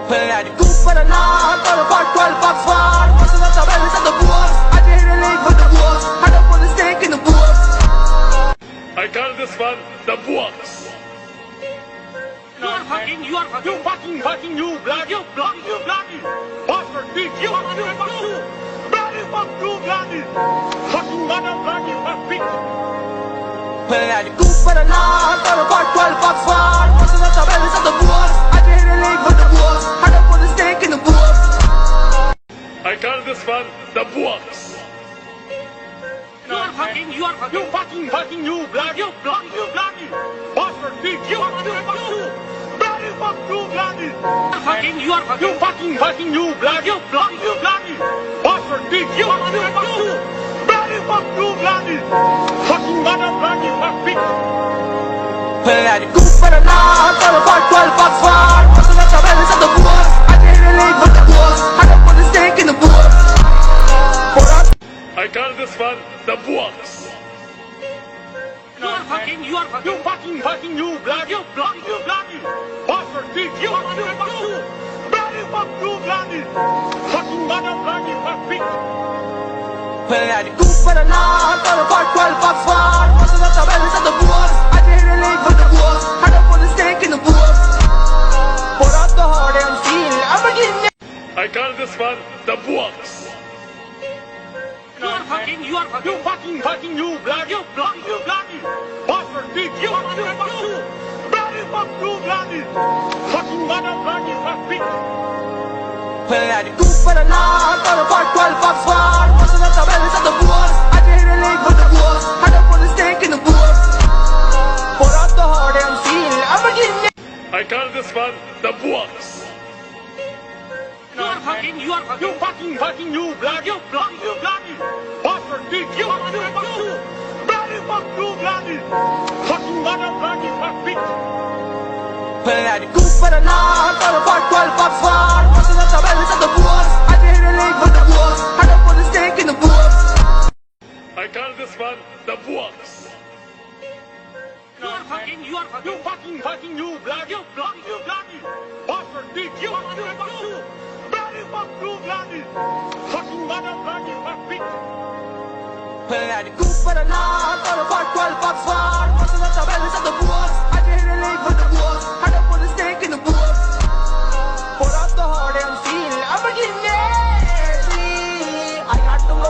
Pulling out the coupe for the lawn, for the part 12 box one. Busting up the bellies of the boys. I can hear the league with the boys. I don't put the steak in the boys. I call this one the box. You fucking, you bloody, you bloody, bastard bitch, you bloody, fuck you, bloody, fucking mother, bloody, fuck bitch. Pulling out the coupe for the lawn, for the part 12 box one. Busting up the bellies of the boys. I can hear the league with the boys. I don't put the steak in the boys. I call this one the box. You fucking, you bloody, bastard bitch, you bloody, fuck you, bloody, you fucking, you bloody, bastard bitch, you bloody, fuck you, bloody, fucking mother, bloody, fuck bitch. Pulling out the coupe for the lawn, for the part 12 box one. Busting up the bellies of the boys. I can hear the league with the boys. I don't put the steak in the boys. I call this one the box. You fucking, you bloody, bastard bitch, you bloody, fuck you, bloody, fucking mother, bloody, fuck bitch. Pulling out the coupe for the lawn, for the part 12 box one. Busting up the bellies of the boys. I can hear the league with the boys. I don't put the steak in the boys. Pour out the hard MC, I'm beginning. I call this one the box. You fucking, you bloody, bastard bitch, you bloody, fuck you, bloody, fucking mother, bloody, fuck bitch. Pulling out the coupe for the lawn, for the part 12 box one. Busting up the bellies of the boys. I can hear the league with the boys. I don't put the steak in the boys. Pour out the hard MC, I'm beginning. I call this one the box. You fucking, you bloody, bastard bitch, you bloody, fuck you, bloody, fucking mother, bloody, fuck bitch. Pulling out the coupe for the lawn, for the part 12 box one. Busting up the bellies of the boys. I can hear the league with the boys. I don't put the steak in the boys. I call this one the box. You fucking, you bloody, bastard bitch, you bloody, fuck you, bloody, fucking mother, bloody, fuck bitch. Pulling out the coupe for the lawn, for the part 12 box one. Busting up the bellies of the boys. I can hear the league with the boys. I don't put the steak in the boys. Pour out the hard MC, I'm beginning. I got the Lord.